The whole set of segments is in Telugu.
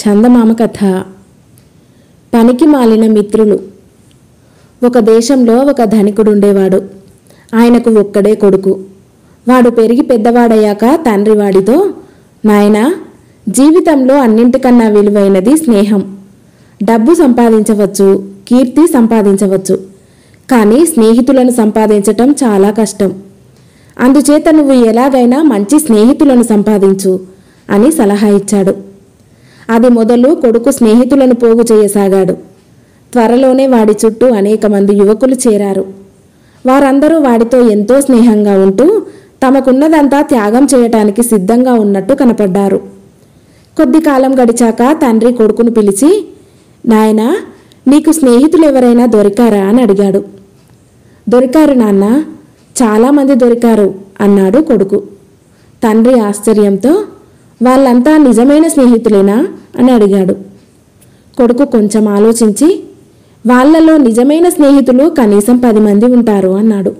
చందమామ కథ. పనికి మాలిన మిత్రులు. ఒక దేశంలో ఒక ధనికుడుండేవాడు. ఆయనకు ఒక్కడే కొడుకు. వాడు పెరిగి పెద్దవాడయ్యాక తండ్రి వాడితో, నాయనా, జీవితంలో అన్నింటికన్నా విలువైనది స్నేహం. డబ్బు సంపాదించవచ్చు, కీర్తి సంపాదించవచ్చు, కానీ స్నేహితులను సంపాదించటం చాలా కష్టం. అందుచేత నువ్వు ఎలాగైనా మంచి స్నేహితులను సంపాదించు అని సలహా ఇచ్చాడు. అది మొదలు కొడుకు స్నేహితులను పోగు చేయసాగాడు. త్వరలోనే వాడి చుట్టూ అనేక మంది యువకులు చేరారు. వారందరూ వాడితో ఎంతో స్నేహంగా ఉంటూ తమకున్నదంతా త్యాగం చేయటానికి సిద్ధంగా ఉన్నట్టు కనపడ్డారు. కొద్ది కాలం గడిచాక తండ్రి కొడుకును పిలిచి, నాయనా, నీకు స్నేహితులు ఎవరైనా దొరికారా అని అడిగాడు. దొరికారు నాన్న, చాలామంది దొరికారు అన్నాడు కొడుకు. తండ్రి ఆశ్చర్యంతో, వాళ్ళంతా నిజమైన స్నేహితులేనా అని అడిగాడు. కొడుకు కొంచెం ఆలోచించి, వాళ్లలో నిజమైన స్నేహితులు కనీసం 10 మంది ఉంటారు అన్నాడు.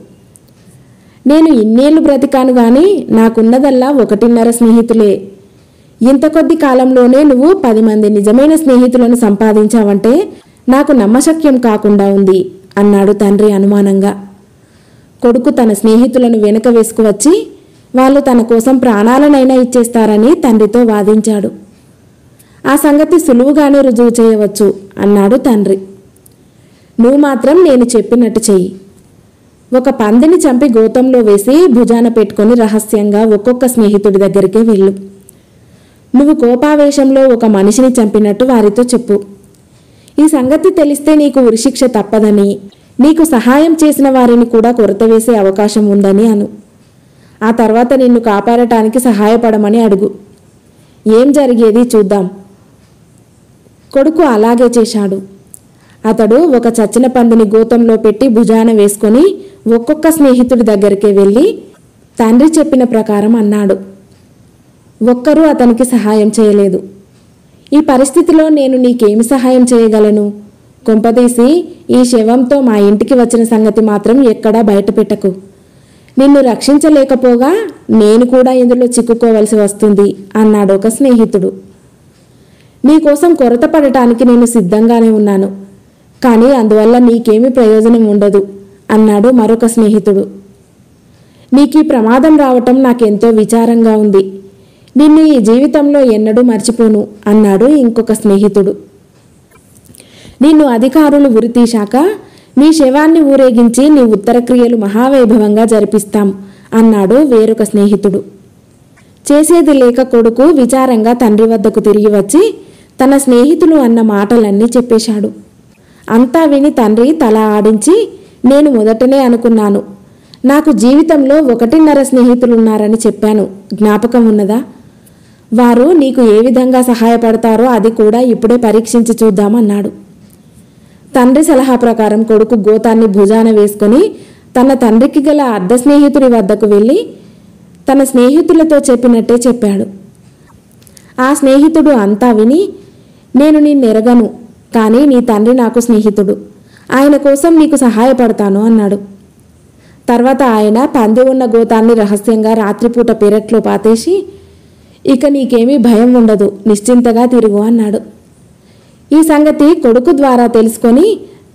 నేను ఇన్నేళ్లు బ్రతికాను గాని నాకున్నదల్లా 1.5 స్నేహితులే. ఇంత కొద్ది కాలంలోనే నువ్వు 10 మంది నిజమైన స్నేహితులను సంపాదించావంటే నాకు నమ్మశక్యం కాకుండా ఉంది అన్నాడు తండ్రి అనుమానంగా. కొడుకు తన స్నేహితులను వెనక వేసుకువచ్చి వాళ్ళు తన కోసం ప్రాణాలనైనా ఇచ్చేస్తారని తండ్రితో వాదించాడు. ఆ సంగతి సులువుగానే రుజువు చేయవచ్చు అన్నాడు తండ్రి. నువ్వు మాత్రం నేను చెప్పినట్టు చెయ్యి. ఒక పందిని చంపి గోతంలో వేసి భుజాన పెట్టుకొని రహస్యంగా ఒక్కొక్క స్నేహితుడి దగ్గరికి వెళ్ళు. నువ్వు కోపావేశంలో ఒక మనిషిని చంపినట్టు వారితో చెప్పు. ఈ సంగతి తెలిస్తే నీకు ఉరిశిక్ష తప్పదని, నీకు సహాయం చేసిన వారిని కూడా కొరత వేసే అవకాశం ఉందని అను. ఆ తర్వాత నిన్ను కాపాడటానికి సహాయపడమని అడుగు. ఏం జరిగేది చూద్దాం. కొడుకు అలాగే చేశాడు. అతడు ఒక చచ్చిన పందిని గోతంలో పెట్టి భుజాన వేసుకొని ఒక్కొక్క స్నేహితుడి దగ్గరికి వెళ్ళి తండ్రి చెప్పిన ప్రకారం అన్నాడు. ఒక్కరూ అతనికి సహాయం చేయలేదు. ఈ పరిస్థితిలో నేను నీకేమి సహాయం చేయగలను? కొంపదీసి ఈ శవంతో మా ఇంటికి వచ్చిన సంగతి మాత్రం ఎక్కడా బయటపెట్టకు. నిన్ను రక్షించలేకపోగా నేను కూడా ఇందులో చిక్కుకోవలసి వస్తుంది అన్నాడు ఒక స్నేహితుడు. నీకోసం కొరత పడటానికి నేను సిద్ధంగానే ఉన్నాను, కానీ అందువల్ల నీకేమీ ప్రయోజనం ఉండదు అన్నాడు మరొక స్నేహితుడు. నీకీ ప్రమాదం రావటం నాకెంతో విచారంగా ఉంది. నిన్ను ఈ జీవితంలో ఎన్నడూ మర్చిపోను అన్నాడు ఇంకొక స్నేహితుడు. నిన్ను అధికారులు ఉరితీశాక నీ శవాన్ని ఊరేగించి నీ ఉత్తరక్రియలు మహావైభవంగా జరిపిస్తాం అన్నాడు వేరొక స్నేహితుడు. చేసేది లేక కొడుకు విచారంగా తండ్రి వద్దకు తిరిగి వచ్చి తన స్నేహితులు అన్న మాటలన్నీ చెప్పేశాడు. అంతా విని తండ్రి తల ఆడించి, నేను మొదటనే అనుకున్నాను, నాకు జీవితంలో 1.5 స్నేహితులున్నారని చెప్పాను, జ్ఞాపకం ఉన్నదా? వారు నీకు ఏ విధంగా సహాయపడతారో అది కూడా ఇప్పుడే పరీక్షించి చూద్దామన్నాడు. తండ్రి సలహా ప్రకారం కొడుకు గోతాన్ని భుజాన వేసుకొని తన తండ్రికి గల అర్ధ స్నేహితుడి వద్దకు వెళ్ళి తన స్నేహితులతో చెప్పినట్టే చెప్పాడు. ఆ స్నేహితుడు అంతా విని, నేను నిన్నెరగను, కానీ నీ తండ్రి నాకు స్నేహితుడు, ఆయన కోసం నీకు సహాయపడతాను అన్నాడు. తర్వాత ఆయన పంది ఉన్న గోతాన్ని రహస్యంగా రాత్రిపూట పెరట్లో పాతేసి, ఇక నీకేమీ భయం ఉండదు, నిశ్చింతగా తిరుగు అన్నాడు. ఈ సంగతి కొడుకు ద్వారా తెలుసుకొని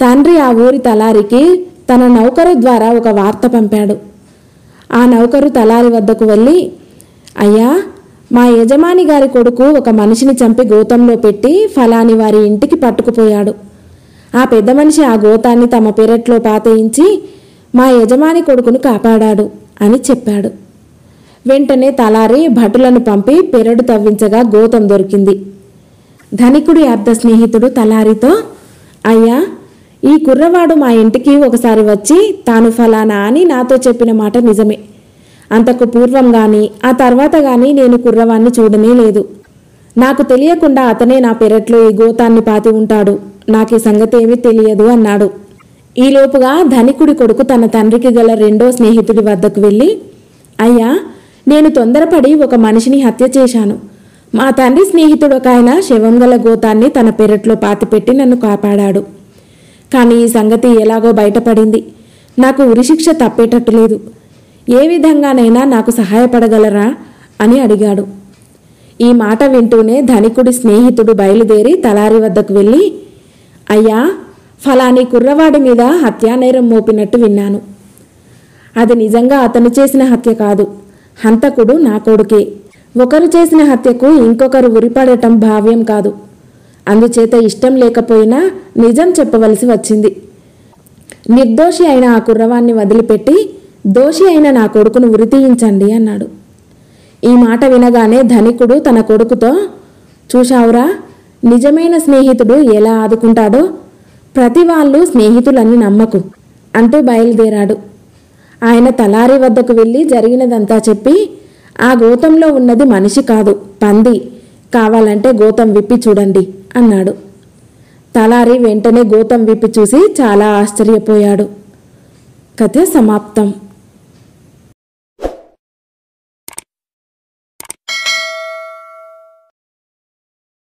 తండ్రి ఆ ఊరి తలారికి తన నౌకరు ద్వారా ఒక వార్త పంపాడు. ఆ నౌకరు తలారి వద్దకు వెళ్ళి, అయ్యా, మా యజమాని గారి కొడుకు ఒక మనిషిని చంపి గోతంలో పెట్టి ఫలాని వారి ఇంటికి పట్టుకుపోయాడు. ఆ పెద్ద మనిషి ఆ గోతాన్ని తమ పెరట్లో పాతేయించి మా యజమాని కొడుకును కాపాడాడు అని చెప్పాడు. వెంటనే తలారి భటులను పంపి పెరడు తవ్వించగా గోతం దొరికింది. ధనికుడి అర్ధ స్నేహితుడు తలారితో, అయ్యా, ఈ కుర్రవాడు మా ఇంటికి ఒకసారి వచ్చి తాను ఫలానా అని నాతో చెప్పిన మాట నిజమే. అంతకు పూర్వం గాని ఆ తర్వాత గాని నేను కుర్రవాణ్ణి చూడనే లేదు. నాకు తెలియకుండా అతనే నా పెరట్లో ఈ గోతాన్ని పాతి ఉంటాడు. నాకు ఈ సంగతి ఏమీ తెలియదు అన్నాడు. ఈలోపుగా ధనికుడి కొడుకు తన తండ్రికి గల రెండో స్నేహితుడి వద్దకు వెళ్ళి, అయ్యా, నేను తొందరపడి ఒక మనిషిని హత్య చేశాను. మా తండ్రి స్నేహితుడు ఒక ఆయన శవం గల గోతాన్ని తన పెరట్లో పాతిపెట్టి నన్ను కాపాడాడు. కానీ ఈ సంగతి ఎలాగో బయటపడింది. నాకు ఉరిశిక్ష తప్పేటట్టు లేదు. ఏ విధంగానైనా నాకు సహాయపడగలరా అని అడిగాడు. ఈ మాట వింటూనే ధనికుడి స్నేహితుడు బయలుదేరి తలారి వద్దకు వెళ్ళి, అయ్యా, ఫలాని కుర్రవాడి మీద హత్యానేరం మోపినట్టు విన్నాను. అది నిజంగా అతను చేసిన హత్య కాదు. హంతకుడు నా కొడుకే. ఒకరు చేసిన హత్యకు ఇంకొకరు ఉరిపడటం భావ్యం కాదు. అందుచేత ఇష్టం లేకపోయినా నిజం చెప్పవలసి వచ్చింది. నిర్దోషి అయిన ఆ కుర్రవాణ్ణి వదిలిపెట్టి దోషి అయిన నా కొడుకును ఉరితీయించండి అన్నాడు. ఈ మాట వినగానే ధనికుడు తన కొడుకుతో, చూశావురా, నిజమైన స్నేహితుడు ఎలా ఆదుకుంటాడో, ప్రతి వాళ్ళు స్నేహితులని నమ్మకు అంటూ బయలుదేరాడు. ఆయన తలారి వద్దకు వెళ్ళి జరిగినదంతా చెప్పి, ఆ గోతంలో ఉన్నది మనిషి కాదు, పంది, కావాలంటే గోతం విప్పి చూడండి అన్నాడు. తలారి వెంటనే గోతం విప్పి చూసి చాలా ఆశ్చర్యపోయాడు. కథ సమాప్తం.